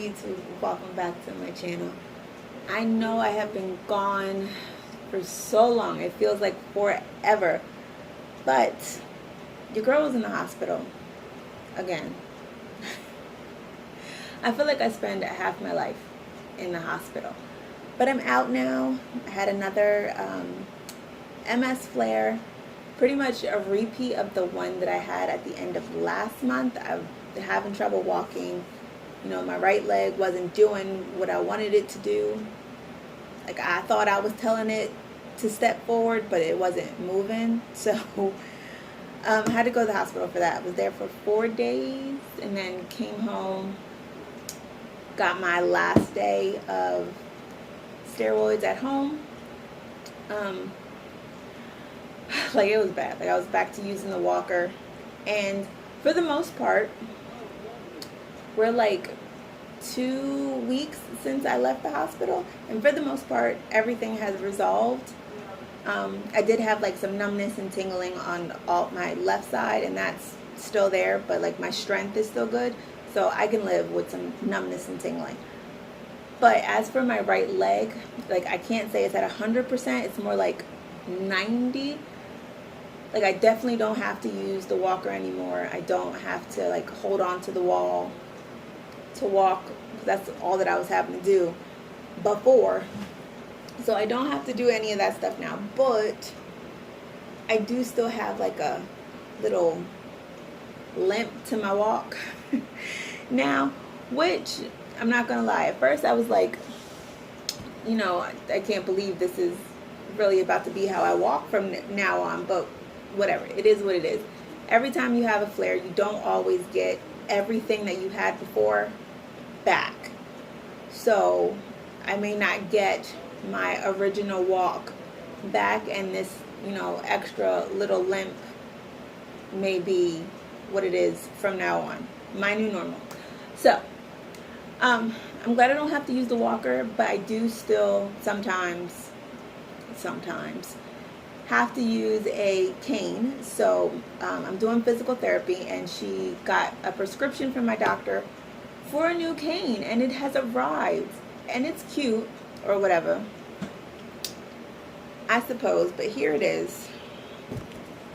YouTube? Welcome back to my channel. I know I have been gone for so long. It feels like forever. But your girl was in the hospital again. I feel like I spend half my life in the hospital. But I'm out now. I had another MS flare. Pretty much a repeat of the one that I had at the end of last month. I'm having trouble walking. You know, my right leg wasn't doing what I wanted it to do. Like, I thought I was telling it to step forward, but it wasn't moving. So I had to go to the hospital for that. I was there for 4 days and then came home. Got my last day of steroids at home. Like, it was bad. Like, I was back to using the walker. And for the most part, we're like 2 weeks since I left the hospital, and for the most part everything has resolved. I did have like some numbness and tingling on my left side, and that's still there, but like my strength is still good, so I can live with some numbness and tingling. But as for my right leg, like, I can't say it's at 100%, it's more like 90. Like, I definitely don't have to use the walker anymore. I don't have to like hold on to the wall to walk. That's all that I was having to do before. So I don't have to do any of that stuff now. But I do still have like a little limp to my walk now, which I'm not gonna lie, at first I was like, you know, I can't believe this is really about to be how I walk from now on. But whatever, it is what it is. Every time you have a flare, you don't always get everything that you had before back. So I may not get my original walk back, and this, you know, extra little limp may be what it is from now on, my new normal. So I'm glad I don't have to use the walker, but I do still sometimes have to use a cane. So I'm doing physical therapy, and she got a prescription from my doctor for a new cane, and it has arrived, and it's cute or whatever, I suppose. But here it is.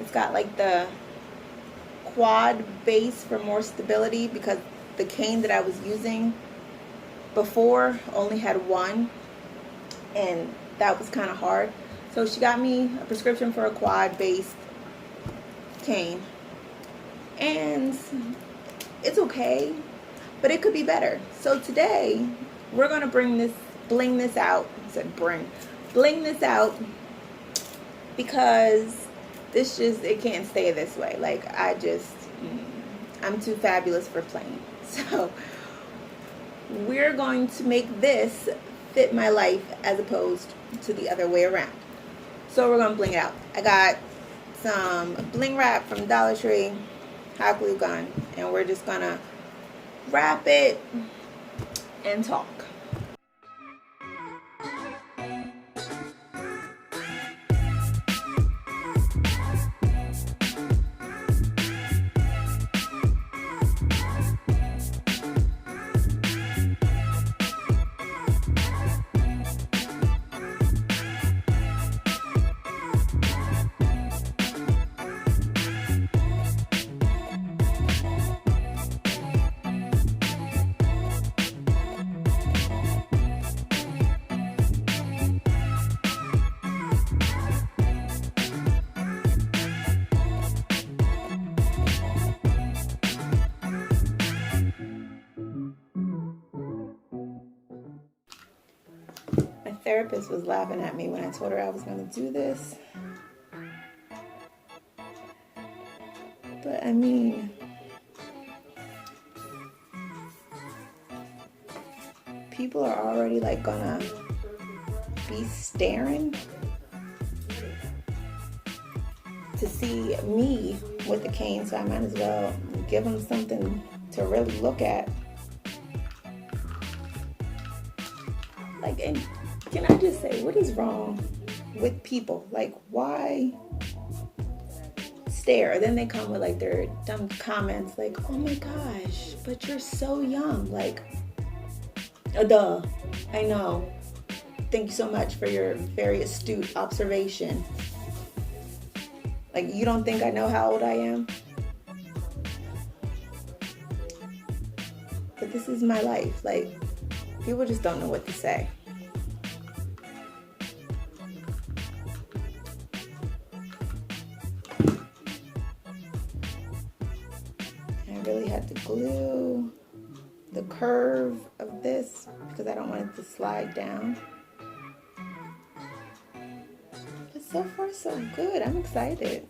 It's got like the quad base for more stability, because the cane that I was using before only had one, and that was kind of hard. So she got me a prescription for a quad based cane, and it's okay, but it could be better. So today we're gonna bling this out. I said bling this out, because this just, it can't stay this way. Like, I'm too fabulous for playing. So we're going to make this fit my life as opposed to the other way around. So we're gonna bling it out. I got some bling wrap from Dollar Tree, hot glue gun, and we're just gonna wrap it and talk. Therapist was laughing at me when I told her I was going to do this. But I mean, people are already like gonna be staring to see me with the cane, so I might as well give them something to really look at. Like, and can I just say, what is wrong with people? Like, why stare? Then they come with like their dumb comments like, oh my gosh, but you're so young. Like, Duh. I know. Thank you so much for your very astute observation. Like, you don't think I know how old I am? But this is my life. Like, people just don't know what to say. I really had to glue the curve of this because I don't want it to slide down. But so far so good. I'm excited.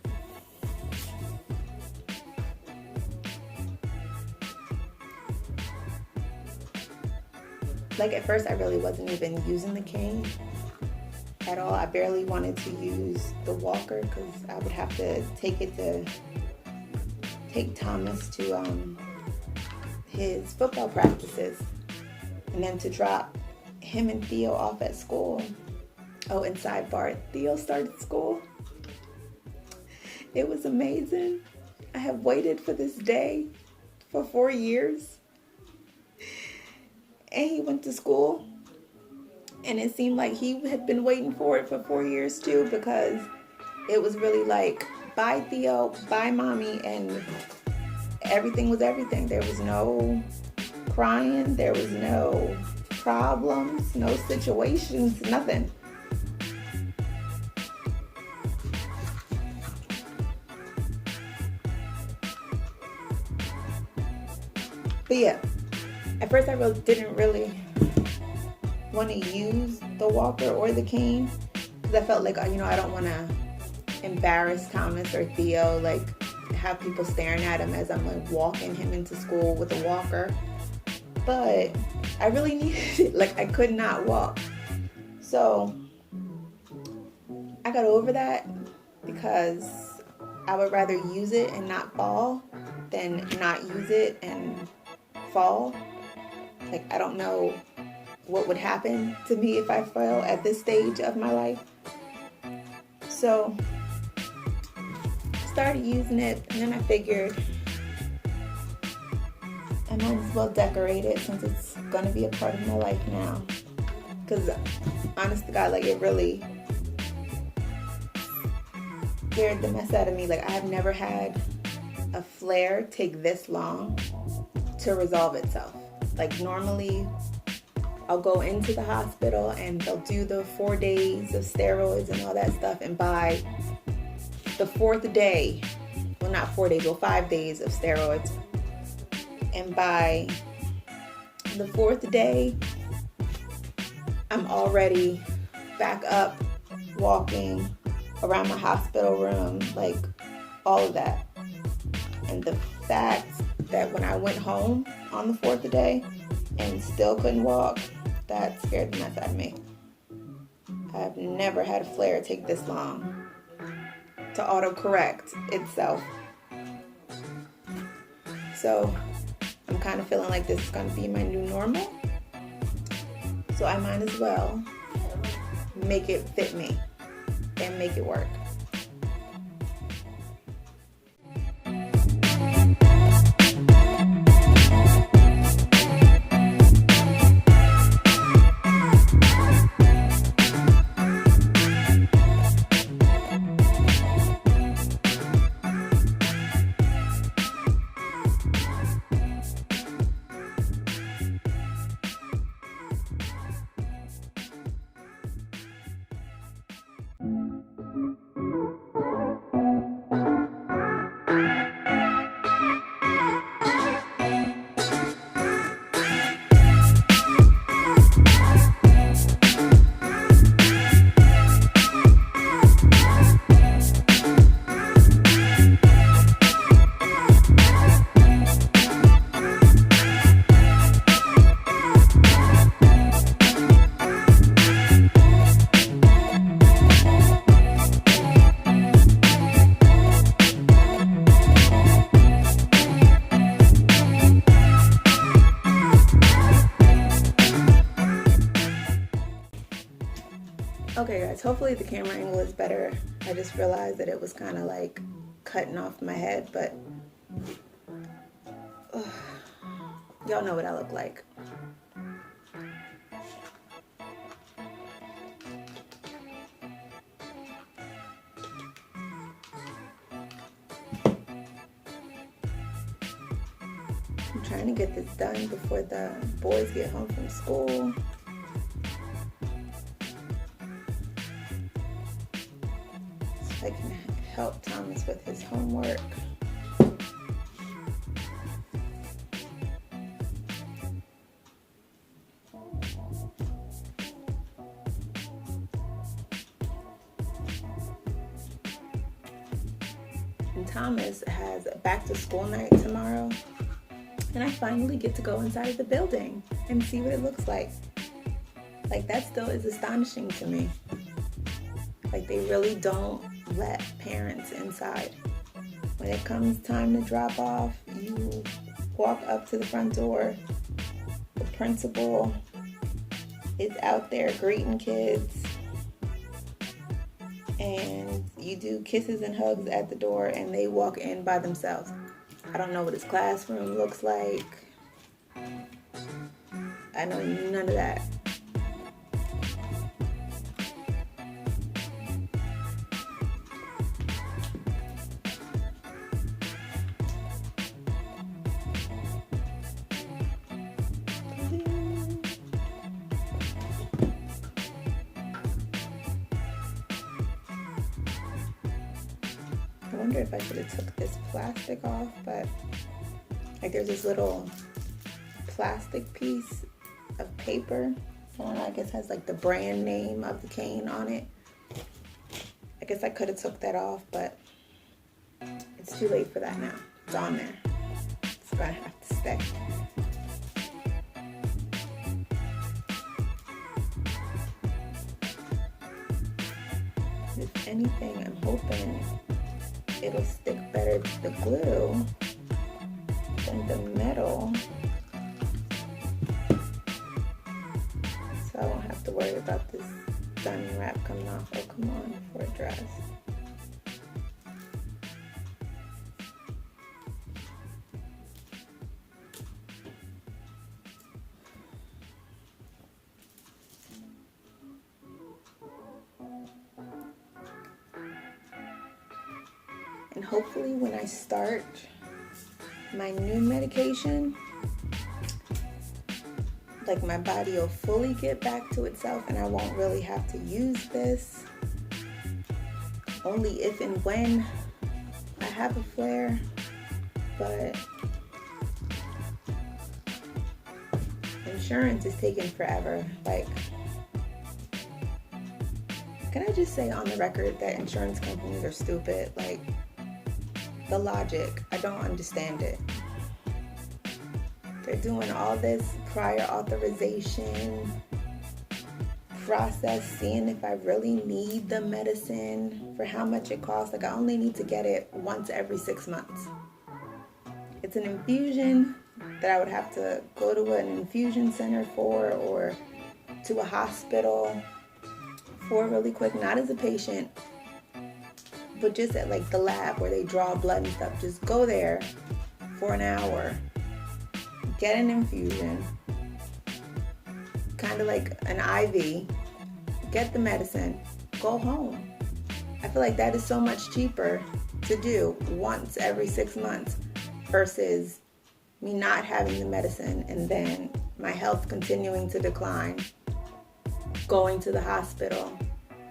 Like, at first I really wasn't even using the cane at all. I barely wanted to use the walker because I would have to take Thomas to his football practices, and then to drop him and Theo off at school. Oh, and sidebar, Theo started school. It was amazing. I have waited for this day for 4 years. And he went to school, and it seemed like he had been waiting for it for 4 years too, because it was really like, bye Theo, bye mommy, and everything was everything. There was no crying, there was no problems, no situations, nothing. But yeah, at first I didn't really want to use the walker or the cane because I felt like, I don't want to embarrass Thomas or Theo, like have people staring at him as I'm like walking him into school with a walker. But I really needed it. Like, I could not walk. So I got over that because I would rather use it and not fall than not use it and fall. Like, I don't know what would happen to me if I fell at this stage of my life. So started using it, and then I figured I might as well decorate it since it's gonna be a part of my life now. Because honest to God, like, it really scared the mess out of me. Like, I have never had a flare take this long to resolve itself. Like, normally I'll go into the hospital and they'll do the 4 days of steroids and all that stuff, and by the 4th day, well, not 4 days, well, 5 days of steroids, and by the 4th day, I'm already back up, walking around my hospital room, like all of that. And the fact that when I went home on the 4th day and still couldn't walk, that scared the mess out of me. I've never had a flare take this long to autocorrect itself. So I'm kind of feeling like this is going to be my new normal. So I might as well make it fit me and make it work. Okay guys, hopefully the camera angle is better. I just realized that it was kind of like cutting off my head, but y'all know what I look like. trying to get this done before the boys get home from school. So I can help Thomas with his homework. And Thomas has back to school night tomorrow. And I finally get to go inside of the building and see what it looks like. Like, that still is astonishing to me. Like, they really don't let parents inside. When it comes time to drop off, you walk up to the front door. The principal is out there greeting kids. And you do kisses and hugs at the door, and they walk in by themselves. I don't know what his classroom looks like. I know none of that. I wonder if I should have took this plastic off, but like there's this little plastic piece of paper. I guess has like the brand name of the cane on it. I guess I could have took that off, but it's too late for that now. It's on there. It's gonna have to stay. If anything, I'm hoping it'll stick better to the glue than the metal. So I won't have to worry about this diamond wrap coming off. Oh, come on, before it dries. And hopefully when I start my new medication, like my body will fully get back to itself and I won't really have to use this. Only if and when I have a flare. But insurance is taking forever. Like, can I just say on the record that insurance companies are stupid? Like, the logic, I don't understand it. They're doing all this prior authorization process, seeing if I really need the medicine, for how much it costs. Like, I only need to get it once every 6 months. It's an infusion that I would have to go to an infusion center for, or to a hospital for really quick, not as a patient, but just at like the lab where they draw blood and stuff. Just go there for an hour, get an infusion, kind of like an IV, get the medicine, go home. I feel like that is so much cheaper to do once every 6 months versus me not having the medicine and then my health continuing to decline, going to the hospital,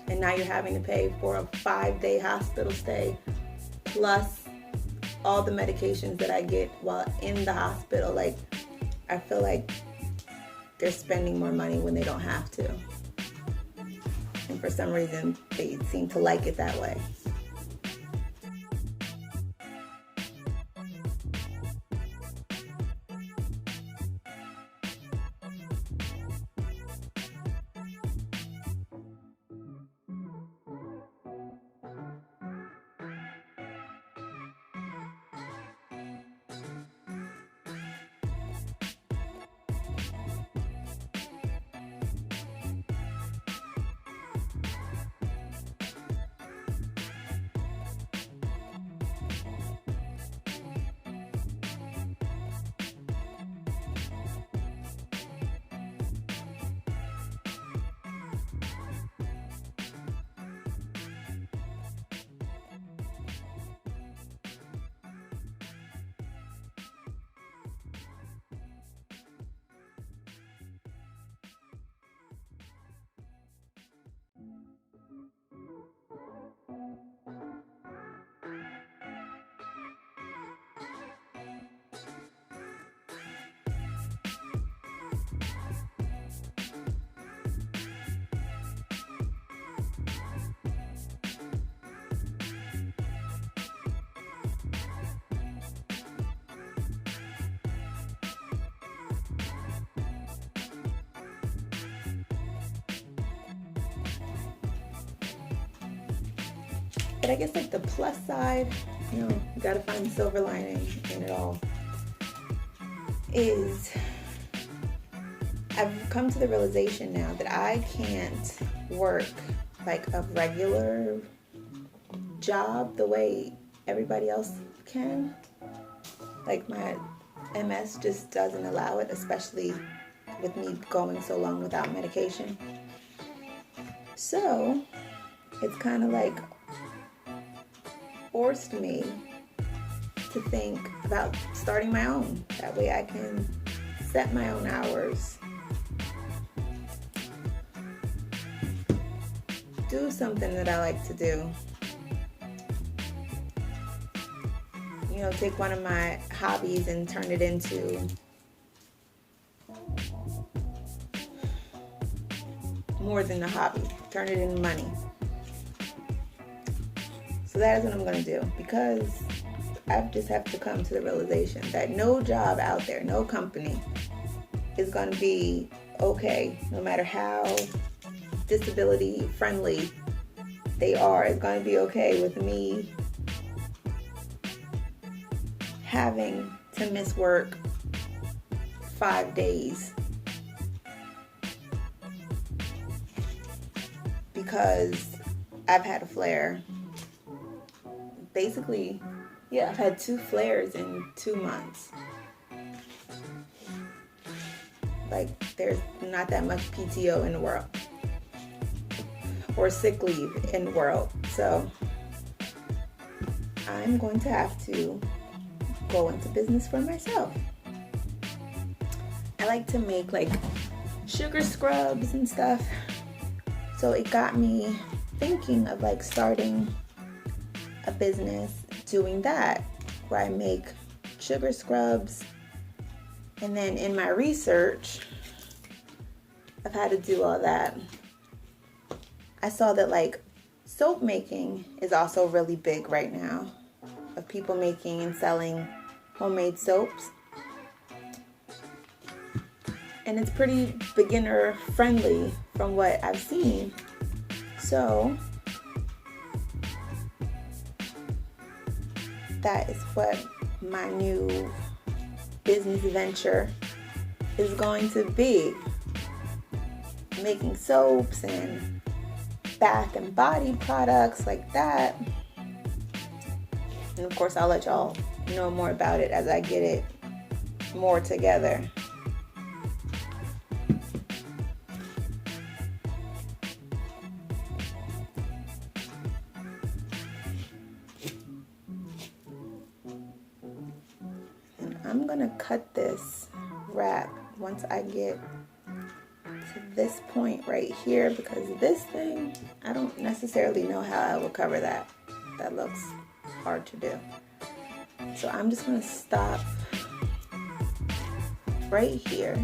and now you're having to pay for a 5-day hospital stay plus all the medications that I get while in the hospital. Like, I feel like they're spending more money when they don't have to. And for some reason, they seem to like it that way. But I guess like the plus side, you know, you gotta find the silver lining in it all, is I've come to the realization now that I can't work like a regular job the way everybody else can. Like my MS just doesn't allow it, especially with me going so long without medication. So it's kind of like forced me to think about starting my own. That way I can set my own hours, do something that I like to do. You know, take one of my hobbies and turn it into more than a hobby. Turn it into money. So that is what I'm going to do, because I just have to come to the realization that no job out there, no company is going to be okay, no matter how disability friendly they are. It's going to be okay with me having to miss work 5 days because I've had a flare. Basically, yeah, I've had 2 flares in 2 months. Like, there's not that much PTO in the world, or sick leave in the world. So I'm going to have to go into business for myself. I like to make like sugar scrubs and stuff. So it got me thinking of like starting a business doing that, where I make sugar scrubs. And then in my research, I've had to do all that. I saw that like soap making is also really big right now, of people making and selling homemade soaps. And it's pretty beginner friendly from what I've seen. So that is what my new business venture is going to be. Making soaps and bath and body products like that. And of course, I'll let y'all know more about it as I get it more together. And I'm gonna cut this wrap once I get to this point right here, because this thing, I don't necessarily know how I will cover that. That looks hard to do. So I'm just going to stop right here.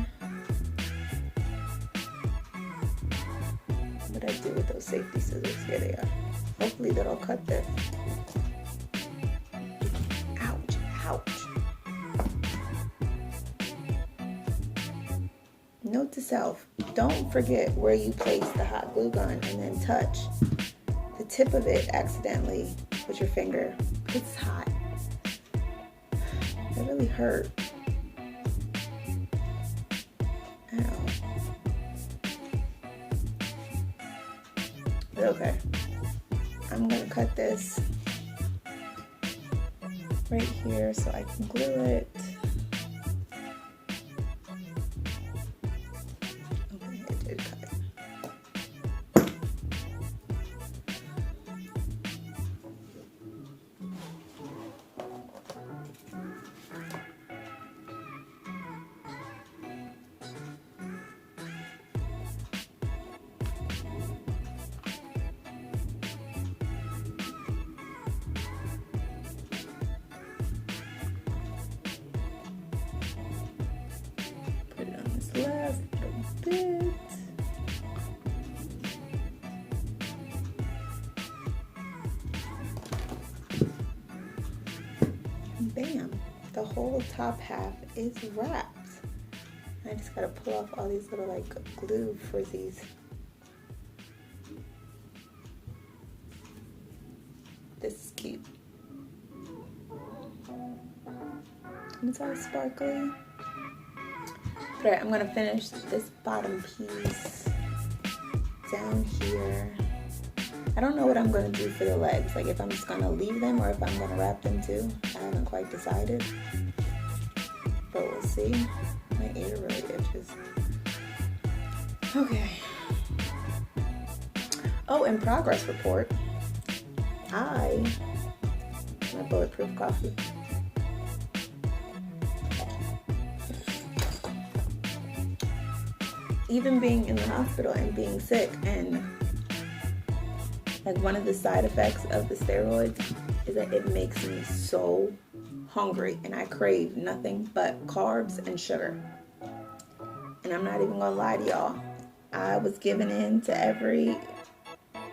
What did I do with those safety scissors? Here they are. Hopefully that'll cut this. Ouch, ouch. Note to self, don't forget where you place the hot glue gun and then touch the tip of it accidentally with your finger. It's hot. It really hurt. Ow. But okay. I'm gonna cut this right here so I can glue it. Okay, it did cut. Put it on this last little bit. And bam, the whole top half is wrapped. I just gotta pull off all these little like glue frizzies. keep. And it's all sparkly. But alright, I'm going to finish this bottom piece down here. I don't know what I'm going to do for the legs. Like if I'm just going to leave them or if I'm going to wrap them too. I haven't quite decided. But we'll see. My ear really itches. Okay. Oh, and progress report. My bulletproof coffee. Even being in the hospital and being sick, and like one of the side effects of the steroids is that it makes me so hungry and I crave nothing but carbs and sugar. And I'm not even gonna lie to y'all, I was giving in to every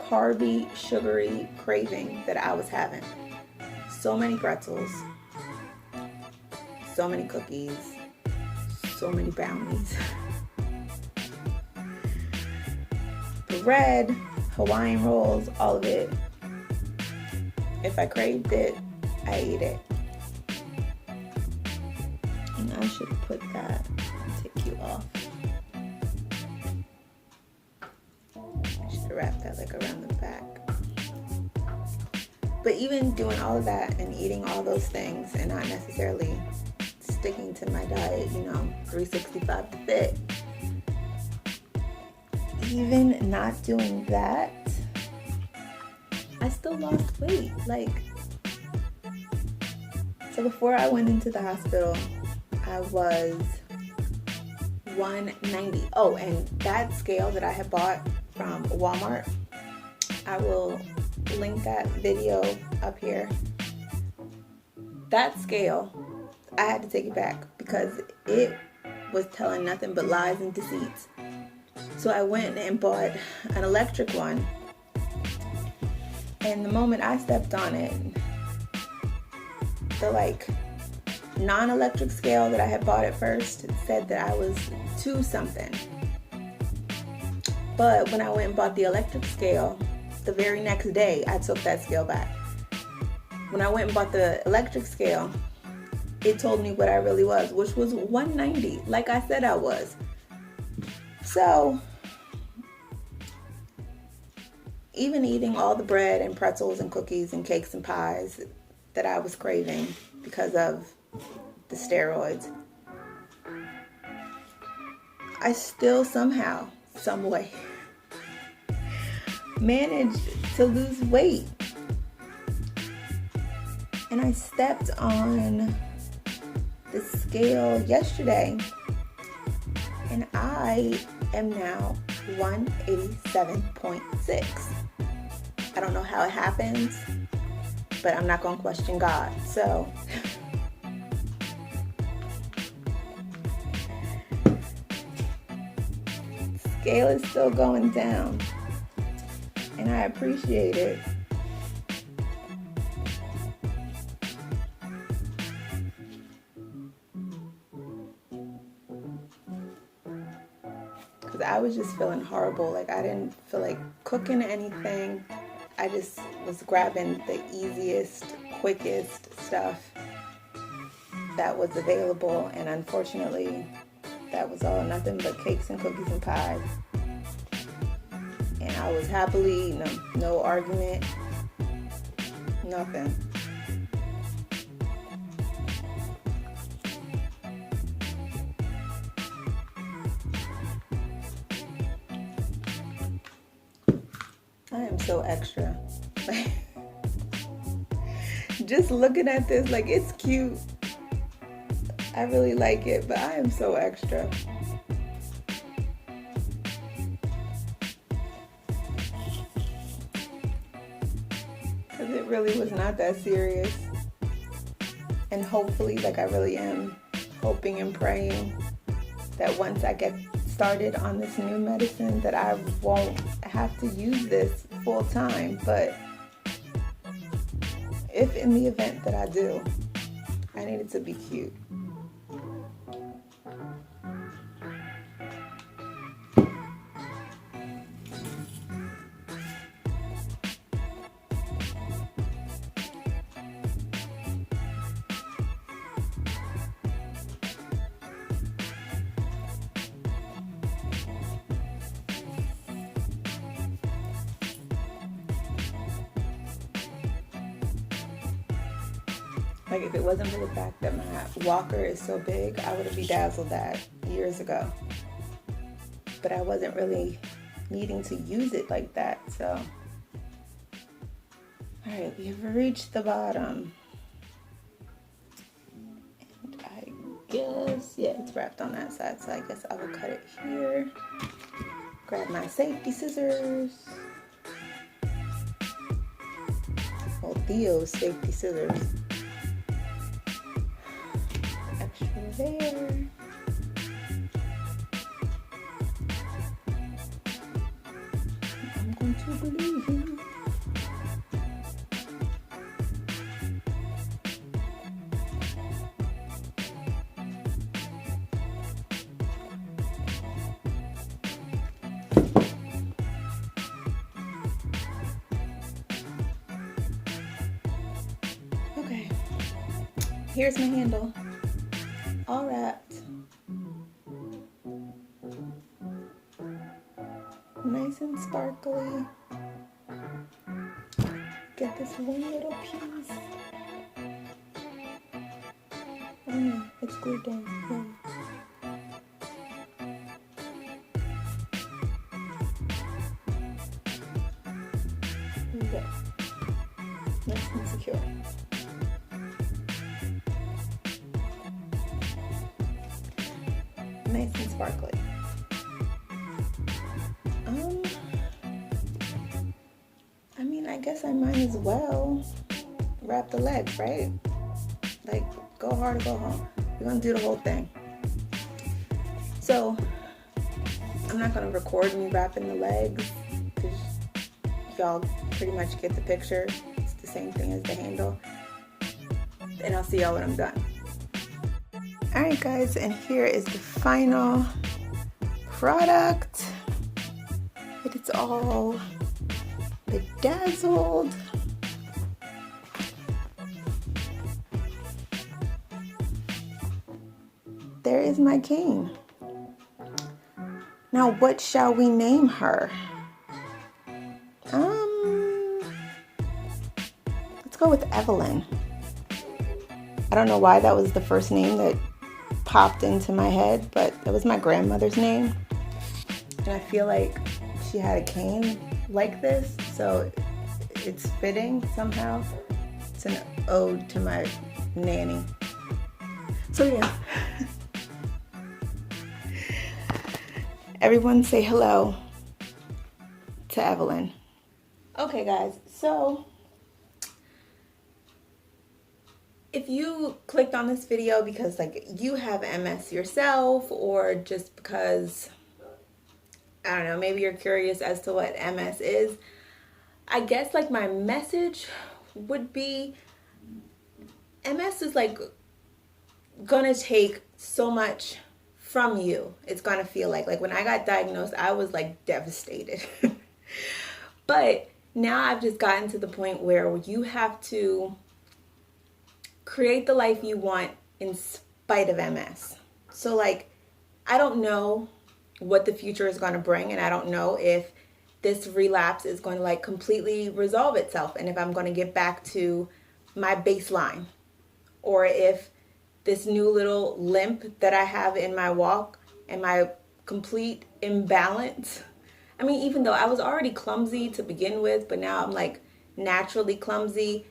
carby, sugary craving that I was having. So many pretzels, so many cookies, so many brownies. Bread, Hawaiian rolls, all of it. If I craved it, I ate it. And I should put that, take you off. I should wrap that like around the back. But even doing all of that and eating all those things and not necessarily sticking to my diet, 365 to fit. Even not doing that, I still lost weight. So before I went into the hospital, I was 190. Oh, and that scale that I had bought from Walmart, I will link that video up here. That scale, I had to take it back because it was telling nothing but lies and deceits. So I went and bought an electric one, and the moment I stepped on it, the non-electric scale that I had bought at first said that I was 2 something. But when I went and bought the electric scale, the very next day I took that scale back. When I went and bought the electric scale, it told me what I really was, which was 190, like I said I was. So, even eating all the bread and pretzels and cookies and cakes and pies that I was craving because of the steroids, I still somehow, some way, managed to lose weight. And I stepped on the scale yesterday, and I am now 187.6. I don't know how it happens, but I'm not going to question God. So, scale is still going down, and I appreciate it. I was just feeling horrible. I didn't feel like cooking anything. I just was grabbing the easiest, quickest stuff that was available, and unfortunately that was all nothing but cakes and cookies and pies. And I was happily eating them. No argument, nothing. I am so extra. Just looking at this, it's cute. I really like it, but I am so extra. Because it really was not that serious. And hopefully, I really am hoping and praying that once I get started on this new medicine that I won't have to use this full time. But if in the event that I do, I need it to be cute. Like, if it wasn't for the fact that my walker is so big, I would have bedazzled that years ago. But I wasn't really needing to use it like that, so. All right, we have reached the bottom. And I guess, yeah, it's wrapped on that side, so I guess I will cut it here. Grab my safety scissors. Well, Theo's safety scissors. Extra there. I'm going to believe you. Okay, here's my handle, all wrapped. Nice and sparkly. Get this one little piece. Oh no, it's glued down. Yeah. There we go. Nice and secure. Nice and sparkly. I mean, I guess I might as well wrap the legs, right? Like, go hard or go home. We're gonna do the whole thing. So, I'm not gonna record me wrapping the legs because y'all pretty much get the picture. It's the same thing as the handle. And I'll see y'all when I'm done. All right, guys, and here is the final product. It's all bedazzled. There is my cane. Now, what shall we name her? Let's go with Evelyn. I don't know why that was the first name that popped into my head, but that was my grandmother's name. And I feel like she had a cane like this, so it's fitting somehow. It's an ode to my nanny. So yeah. Everyone say hello to Evelyn. Okay, guys, so if you clicked on this video because like you have MS yourself, or just because, I don't know, maybe you're curious as to what MS is, I guess like my message would be, MS is like gonna take so much from you. It's gonna feel like when I got diagnosed, I was like devastated. But now I've just gotten to the point where you have to create the life you want in spite of MS. So like, I don't know what the future is going to bring, and I don't know if this relapse is going to like completely resolve itself, and if I'm going to get back to my baseline, or if this new little limp that I have in my walk and my complete imbalance. I mean, even though I was already clumsy to begin with, but now I'm like naturally clumsy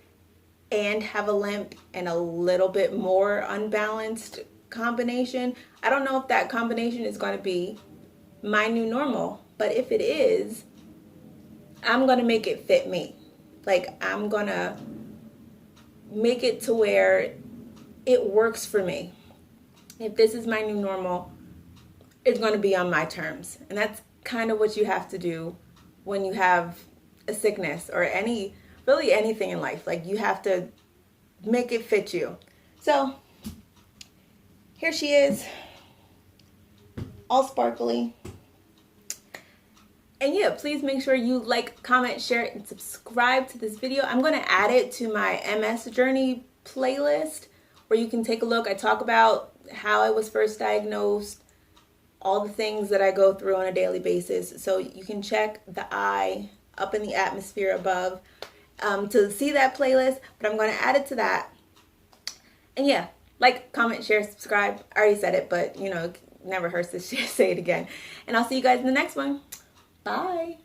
and have a limp and a little bit more unbalanced combination. I don't know if that combination is going to be my new normal, but if it is, I'm going to make it fit me. Like, I'm going to make it to where it works for me. If this is my new normal, it's going to be on my terms. And that's kind of what you have to do when you have a sickness or really anything in life. Like, you have to make it fit you. So here she is, all sparkly. And yeah, please make sure you like, comment, share, and subscribe to this video. I'm going to add it to my MS journey playlist where you can take a look. I talk about how I was first diagnosed, all the things that I go through on a daily basis. So you can check the eye up in the atmosphere above to see that playlist, but I'm going to add it to that. And yeah, like, comment, share, subscribe. I already said it, but, you know, it never hurts to say it again. And I'll see you guys in the next one. Bye.